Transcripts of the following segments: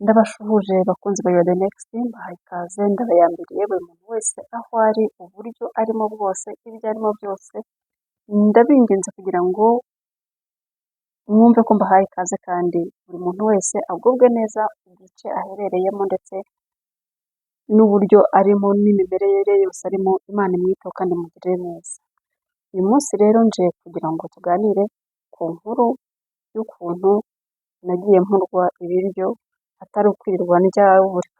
Ndabashuhuje bakunzi ba You're the next, mbahaye ikaze ndabayambiriye buri muntu wese aho ari, uburyo arimo bwose, ibyo arimo byose, ndabinginze kugira ngo mwumve ko mbahaye ikaze kandi buri muntu wese agubwe neza igice aherereyemo ndetse n'uburyo arimo n'imimerere yose arimo, Imana imwiteho kandi imugirire neza. Uyu munsi rero nje kugira ngo tuganire ku nkuru y'ukuntu nagiye nkurwa ibiryo atari ukwirirwa ndya buri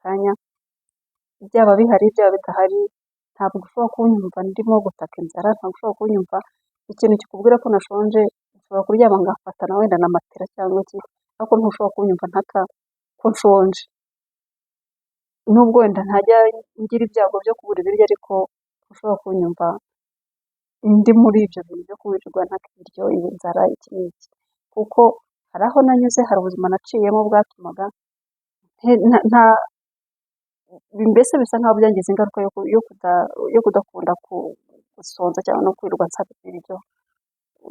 kanya, byaba bihari byaba bidahari, ntabwo ushobora kunyumva ndimo gutaka inzara, ntabwo ushobora kunyumva ikintu kikubwira ko nashonje, ushobora kuryama ngafatana wenda na matera cyangwa iki, ariko ntushobora kunyumva ntaka ko nshonje. Nubwo wenda ntajya ngira ibyago byo kubura ibiryo, ariko ntushobora kunyumva ndi muri ibyo bintu byo kuwirirwa ntaka ibiryo, inzara, iki n'iki, kuko hari aho nanyuze, hari ubuzima naciyemo bwatumaga mbese bisa nkaho byangize ingaruka yo kudakunda gusonza cyangwa no kwirirwa nsaba ibiryo,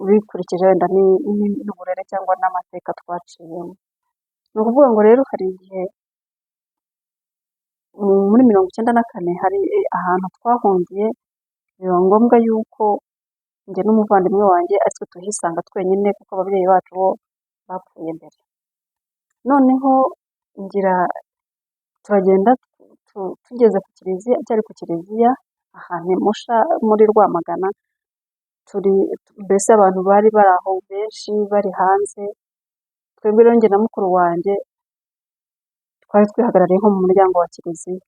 bikurikije wenda n'uburere cyangwa n'amateka twaciyemo. Ni ukuvuga ngo rero hari igihe muri 1994 hari ahantu twahungiye, biba ngombwa yuko njye n'umuvandimwe wanjye aritwe tuhisanga twenyine kuko ababyeyi bacu bo bapfuye mbere. Noneho turagenda tugeze ku kiliziya, cyari ku kiliziya ahantu i Musha muri Rwamagana, mbese abantu bari bari aho benshi bari hanze, twebwe rero njye na mukuru wanjye twari twihagarariye nko mu muryango wa kiliziya.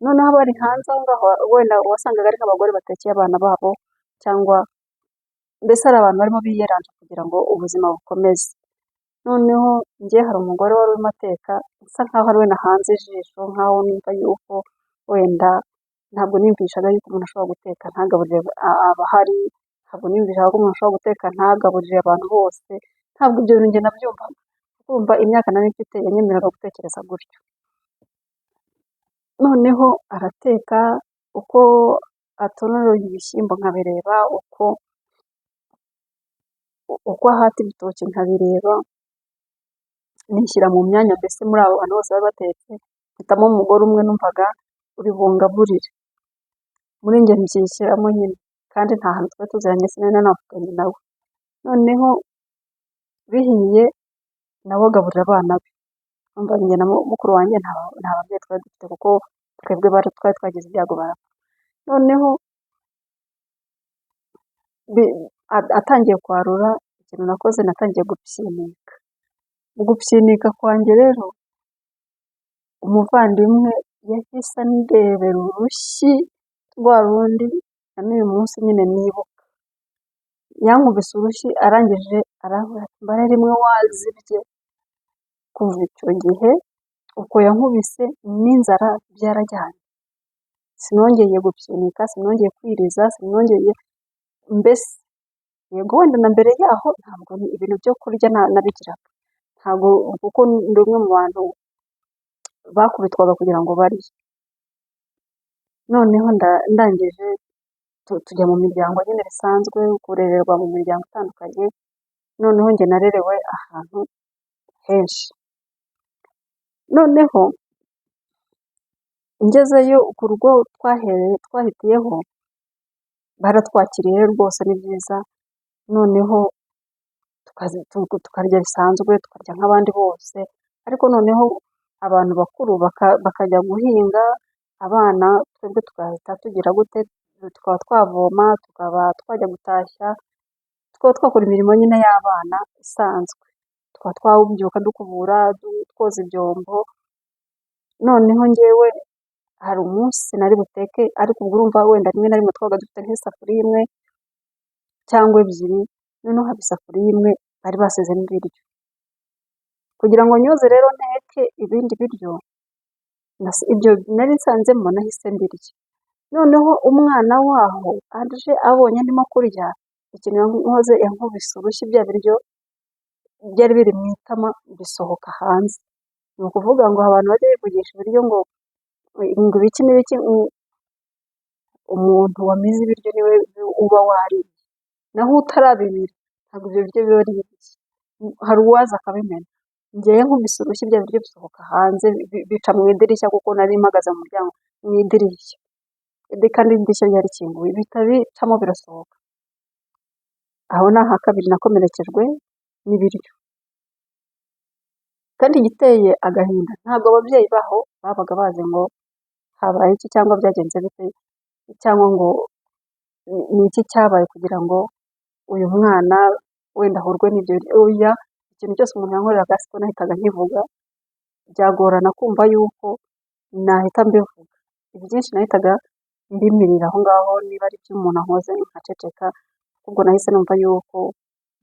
Noneho abari hanze aho ngaho wenda wasangaga ari nk'abagore batekeye abana babo, cyangwa mbese hari abantu barimo biyeranja kugira ngo ubuzima bukomeze. Noneho njye hari umugore wari urimo ateka, usa nkaho ari we nahanze ijisho, nkaho numva yuko wenda ntabwo niyumvishaga yuko umuntu ashobora guteka ntagaburire abahari, ntabwo niyumvishaga ko umuntu ashobora guteka ntagaburire abantu bose, ntabwo ibyo bintu njye nabyumvaga. Kumva imyaka nari mfite yanyemereraga gutekereza gutyo. Noneho arateka, uko atonora ibishyimbo nkabireba, uko ahata ibitoki nkabireba, nishyira mu myanya, mbese muri abo bantu bose bari batetse mpitamo umugore umwe numvaga uri bungaburire, muri njye nshyiramo nyine, kandi nta hantu twari tuziranye, sinari nanavuganye nawe. Noneho bihiye nawe agaburira abana be, umva njye na mukuru wanjye nta babyeyi twari dufite kuko twebwe twari twagize ibyago barapfa. Noneho atangiye kwarura, ikintu nakoze natangiye gupyinika. Mu gupyinika kwanjye rero, umuvandimwe yahise andebera urushyi rwa rundi na n'uyu munsi nyine nibuka. Yankubise urushyi, arangije aravuga ati mbare rimwe wazibye. Kuva icyo gihe uko yankubise n'inzara byarajyanye, sinongeye gupyinika, sinongeye kwiriza, mbese yego wenda na mbere yaho ntabwo ibintu byo kurya nabigiraga, ntabwo, kuko ndi umwe mu bantu bakubitwaga kugira ngo barye. Noneho ndangije tujya mu miryango nyine bisanzwe, kurererwa mu miryango itandukanye. Noneho njye narerewe ahantu henshi. Noneho ngezeyo ku rugo twahitiyeho, baratwakiriye rwose ni byiza. Noneho tukarya bisanzwe, tukarya nk'abandi bose, ariko noneho abantu bakuru bakajya guhinga, abana twebwe tugahita tugira gute, tukaba twavoma, tukaba twajya gutashya, tukaba twakora imirimo nyine y'abana isanzwe, tukaba twabyuka dukubura, twoza ibyombo. Noneho njyewe hari umunsi nari buteke, ariko ubwo urumva wenda rimwe na rimwe twabaga dufite nk'isafuriya imwe cyangwa ebyiri, noneho haba isafuriya imwe bari basizemo ibiryo. Kugira ngo nyoze rero nteke ibindi biryo, ibyo nari nsanzemo nahise mbirya. Noneho umwana waho aje abonye ndimo kurya, ikintu yankoze, yankubise urushyi, bya biryo byari biri mu itama bisohoka hanze. Ni ukuvuga ngo abantu bajya bivugisha ibiryo ngo ibiki n'ibiki, umuntu wamize ibiryo niwe uba wariye, naho utarabimira ntabwo ibyo biryo biba ari ibiki, hari uwaza akabimena. ngewe nkubise urushyi bya biryo bisohoka hanze bica mu idirishya kuko nari mpagaze mu muryango mu idirishya, kandi idirishya ryari rikinguye bihita bicamo birasohoka. Aho ni aha kabiri nakomerekejwe n'ibiryo. Kandi igiteye agahinda ntabwo ababyeyi baho babaga bazi ngo habaye iki cyangwa byagenze bite cyangwa ngo ni iki cyabaye kugira ngo uyu mwana wenda ahurwe n'ibyo biryo. Oya, ikintu cyose umuntu yankoreraga siko nahitaga nkivuga, byagorana kumva yuko nahita mbivuga. Ibyinshi nahitaga mbimirira aho ngaho, niba ari ibyo umuntu ankoze nkaceceka, ahubwo nahise numva yuko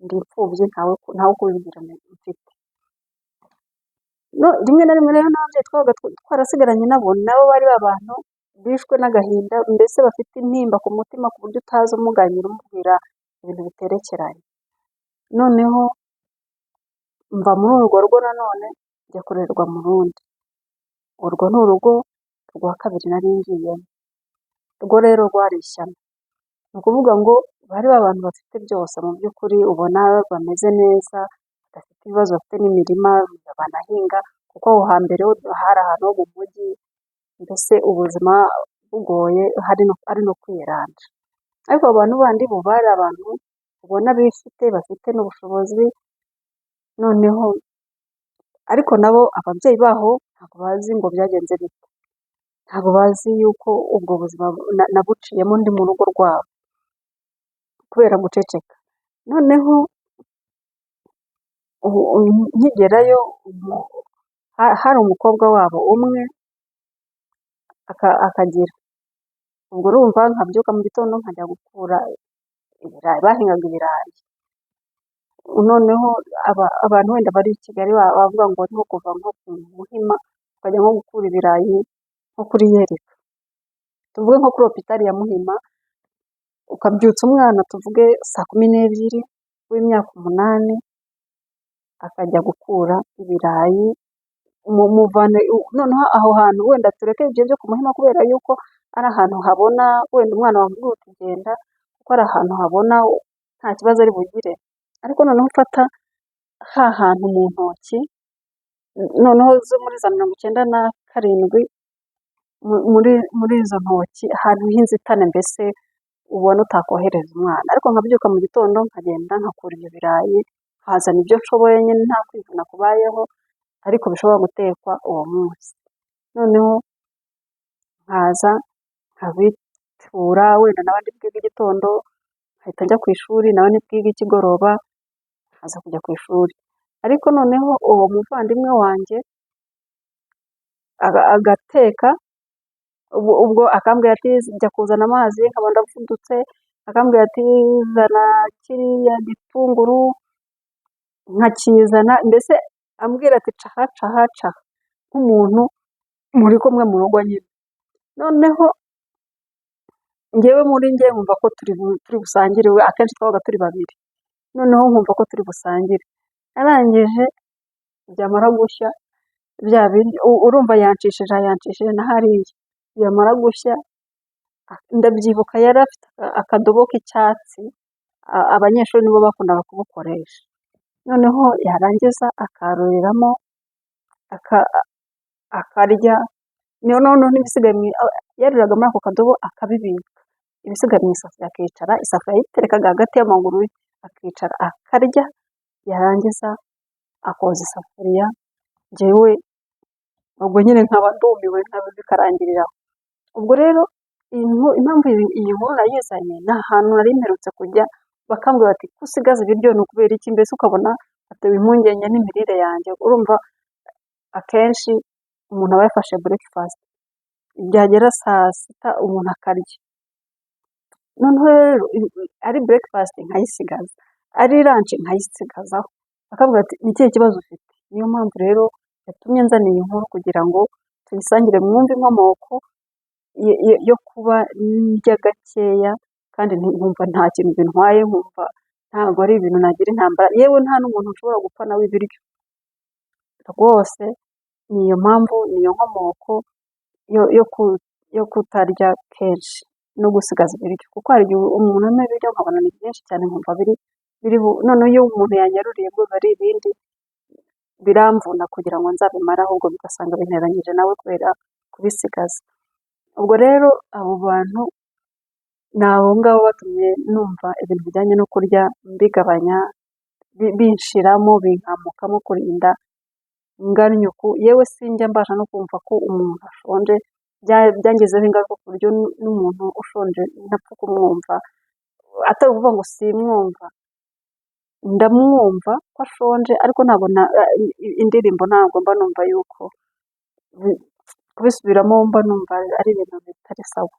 ndi imfubyi ntawe kubigira mfite. Rimwe na rimwe rero n'ababyeyi twabaga twarasigaranye nabo bari abantu bishwe n'agahinda, mbese bafite intimba ku mutima ku buryo utaza umuganira umubwira ibintu biterekeranye. Noneho mva muri urwo rugo nanone njya kurererwa mu rundi. Urwo ni urugo rwa kabiri nari ngiyemo. Rwo rero rwari ishyano. Ni ukuvuga ngo bari abantu bafite byose mu by'ukuri, ubona bameze neza, badafite ibibazo, bafite n'imirima banahinga, kuko aho hambere hari ahantu ho mu mujyi, mbese ubuzima bugoye ari no kwiranja. Ariko abantu bandi bo bari abantu ubona bifite, bafite n'ubushobozi. Noneho ariko nabo ababyeyi baho ntabwo bazi ngo byagenze bite, ntabwo bazi yuko ubwo buzima nabuciyemo ndi mu rugo rwabo kubera guceceka. Noneho nkigerayo hari umukobwa wabo umwe akagira, ubwo urumva nkabyuka mu gitondo nkajya gukura ibirayi, bahingaga ibirayi. Noneho abantu wenda bari i Kigali bavuga ngo nko kuva nko ku Muhima ukajya nko gukura ibirayi nko kuri Yerika, tuvuge nko kuri hopitali ya Muhima, ukabyutsa umwana tuvuge 12:00 w'imyaka 8 akajya gukura ibirayi muvane. Noneho aho hantu wenda tureke ibyo byo ku Muhima kubera yuko ari ahantu habona, wenda umwana wamubwira uti genda kuko ari ahantu habona nta kibazo ari bugire. Ariko noneho ufata ha hantu mu ntoki, noneho zo muri za 97 muri izo ntoki hariho inzitane, mbese ubona utakohereza umwana. Ariko nkabyuka mu gitondo nkagenda nkakura ibyo birayi, nkazana ibyo nshoboye nyine nta kwivuna kubayeho, ariko bishobora gutekwa uwo munsi. Noneho nkaza nkabitura, wenda nawe ndi bwige igitondo nkahita njya ku ishuri, nawe ni bwige ikigoroba nkaza kujya ku ishuri. Ariko noneho uwo muvandimwe wanjye agateka, ubwo akambwira ati jya kuzana amazi, nkaba ndavudutse, akambwira ati zana kiriya gitunguru, nkakizana, mbese ambwira ati caha caha caha nk'umuntu muri kumwe mu rugo nyine. Noneho ngewe muri nge nkumva ko turi busangire, we akenshi twabaga turi babiri, noneho nkumva ko turi busangire. Arangije byamara gushya bya biryo, urumva yanshishije na hariya, byamara gushya ndabyibuka yari afite akadobo k'icyatsi, abanyeshuri nibo bakundaga kubukoresha. Noneho yarangiza akaruramo akarya, noneho n'ibisigaye yaruraga muri ako kadobo akabibika, ibisigaye mu isafuriya akicara, isafuriya yayiterekaga hagati y'amaguru ye akicara akarya, yarangiza akoza isafuriya, njyewe ubwo nyine nkaba ndumiwe bikarangiriraho. Ubwo rero impamvu iyi nkuru nayizanye, ni ahantu nari mperutse kujya bakambwira bati ko usigaza ibiryo ni ukubera iki, mbese ukabona atewe impungenge n'imirire yanjye. Urumva akenshi umuntu aba yafashe breakfast, byagera saa sita umuntu akarya. Noneho rero ari breakfast nkayisigaza, ari lunch nkayisigazaho, akambwira ati ni ikihe kibazo ufite? Niyo mpamvu rero yatumye nzana iyi nkuru kugira ngo tuyisangire, mwumve inkomoko yo kuba ndya gakeya kandi nkumva nta kintu bintwaye, nkumva ntabwo ari ibintu nagira intambara, yewe nta n'umuntu ushobora gupfa nawe ibiryo rwose. Niyo mpamvu, niyo nkomoko yo kutarya kenshi no gusigaza ibiryo, kuko hari igihe umuntu anywa ibiryo nkabona ni byinshi cyane, nkumva biri noneho iyo umuntu yanyaruriye ngo ari ibindi biramvuna kugira ngo nzabimare, ahubwo bigasanga binteranyije nawe kubera kubisigaza. Ubwo rero abo bantu ni abo ngabo batumye numva ibintu bijyanye no kurya mbigabanya, binshiramo, binkamukamo kurinda ngannye uku, yewe sinjya mbasha no kumva ko umuntu ashonje, byangizeho ingaruka ku buryo n'umuntu ushonje ntapfa kumwumva, atari ukuvuga ngo simwumva, ndamwumva ko ashonje, ariko ntabwo indirimbo ntabwo mba numva yuko kubisubiramo mba numva ari ibintu bitari sawa.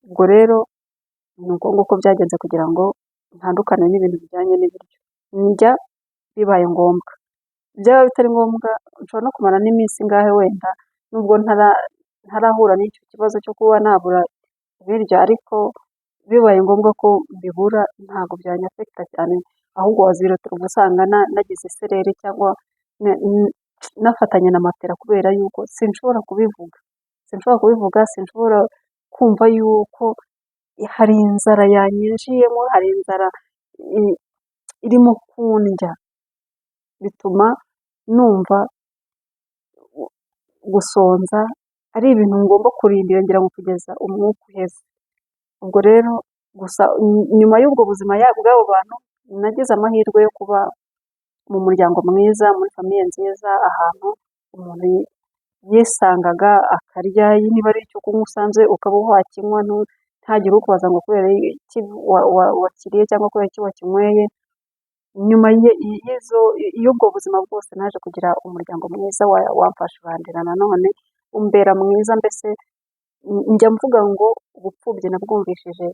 Ubwo rero ni uko nguko byagenze kugira ngo ntandukane n'ibintu bijyanye n'ibiryo. Ndya bibaye ngombwa, byaba bitari ngombwa nshobora no kumara n'iminsi ingahe wenda nubwo ntarahura n'icyo kibazo cyo kuba nabura ibiryo, ariko bibaye ngombwa ko mbibura ntabwo byanyafekita cyane, ahubwo wazirotera uba usanga nagize isereri cyangwa nafatanye na matera, kubera yuko sinshobora kubivuga, sinshobora kumva yuko hari inzara yanyinjiyemo, hari inzara irimo kundya, bituma numva gusonza ari ibintu ngomba kurindira ngira ngo kugeza umwuka uheze. Ubwo rero gusa nyuma y'ubwo buzima bw'abo bantu nagize amahirwe yo kuba mu muryango mwiza, muri famiye nziza, ahantu umuntu yisangaga akarya, niba ari icyo kunywa usanze ukaba wakinywa, ntagire ukubaza ngo kubera iki wakiriye cyangwa kubera iki wakinyweye. Nyuma y'ubwo buzima bwose naje kugira umuryango mwiza wamfasha urandera, nanone umbera mwiza, mbese njya mvuga ngo ubupfubyi nabwumvishije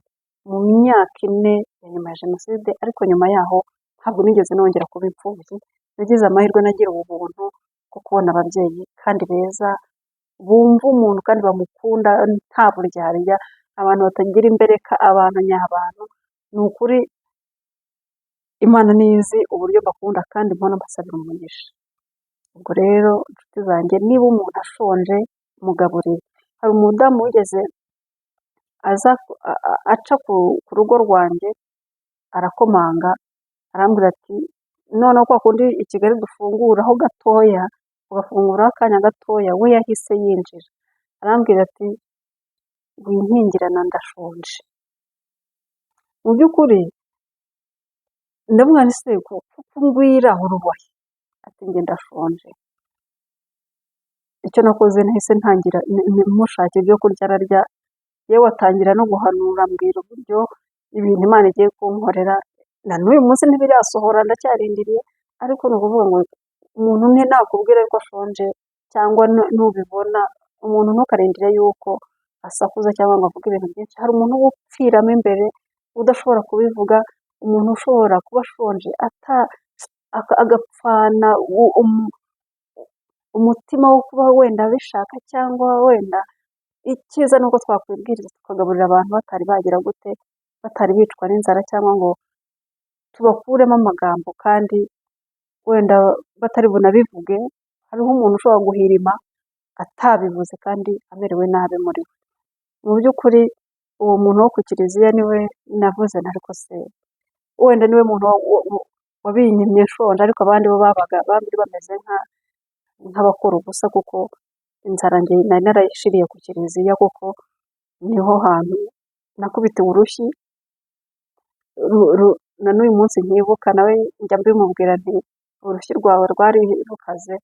mu myaka 4 ya nyuma ya Jenoside, ariko nyuma yaho ntabwo nigeze nongera kuba imfubyi. Nagize amahirwe, nagira ubu buntu bwo kubona ababyeyi kandi beza, bumva umuntu kandi bamukunda nta buryarya, abantu batagira imbereka, abantu nyabantu. Ni ukuri Imana nizi uburyo mbakunda kandi mbona mbasabira umugisha. Ubwo rero inshuti zanjye, niba umuntu ashonje mugaburire. Hari umudamu wigeze aza aca ku rugo rwanjye, arakomanga, arambwira ati noneho kwa kundi i Kigali dufunguraho gatoya, ugafunguraho akanya gatoya, we yahise yinjira, arambwira ati winkingirana ndashonje. Mu by'ukuri ndamwira se kuko ngwira uruboye, ati njye ndashonje. Icyo nakoze nahise ntangira mushakira ibyo kurya ararya, yewe atangira no guhanura, ambwira uburyo ibintu Imana igiye kunkorera. Na n'uyu munsi ntibirasohora, ndacyarindiriye, ariko ni ukuvuga ngo umuntu nakubwira ko ashonje cyangwa nubibona, umuntu ntukarindire yuko asakuza cyangwa ngo avuge ibintu byinshi. Hari umuntu uba upfiramo imbere udashobora kubivuga, umuntu ushobora kuba ashonje agapfana umutima wo kuba wenda abishaka, cyangwa wenda icyiza ni uko twakwibwiriza tukagaburira abantu batari bagira gute, batari bicwa n'inzara, cyangwa ngo tubakuremo amagambo kandi wenda batari bunabivuge. Hariho umuntu ushobora guhirima atabivuze kandi amerewe nabi muri we. Mu by'ukuri uwo muntu wo ku kiliziya niwe navuze ariko se wenda niwe muntu wabinyimye nshonje, ariko abandi bo babaga bameze nk'abakora ubusa, kuko inzara njye nari narayishiriye ku kiliziya, kuko niho hantu nakubitiwe urushyi. Na n'uyu munsi nkibuka, nawe njya mbimubwira nti urushyi rwawe rwari rukaze,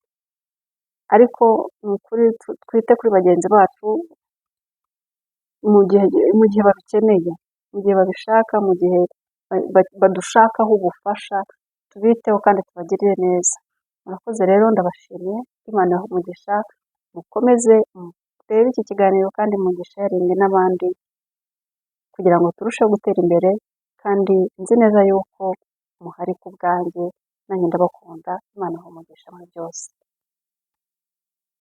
ariko ni ukuri twite kuri bagenzi bacu mu gihe babikeneye, mu gihe babishaka, mu gihe badushakaho ubufasha, tubiteho kandi tubagirire neza. Murakoze rero, ndabashimiye, Imana ibahe umugisha, mukomeze murebe iki kiganiro kandi mugisharinge n'abandi, kugira ngo turusheho gutera imbere, kandi nzi neza yuko muhari ku bwanjye, nanjye ndabakunda. Imana ibahe umugisha muri byose.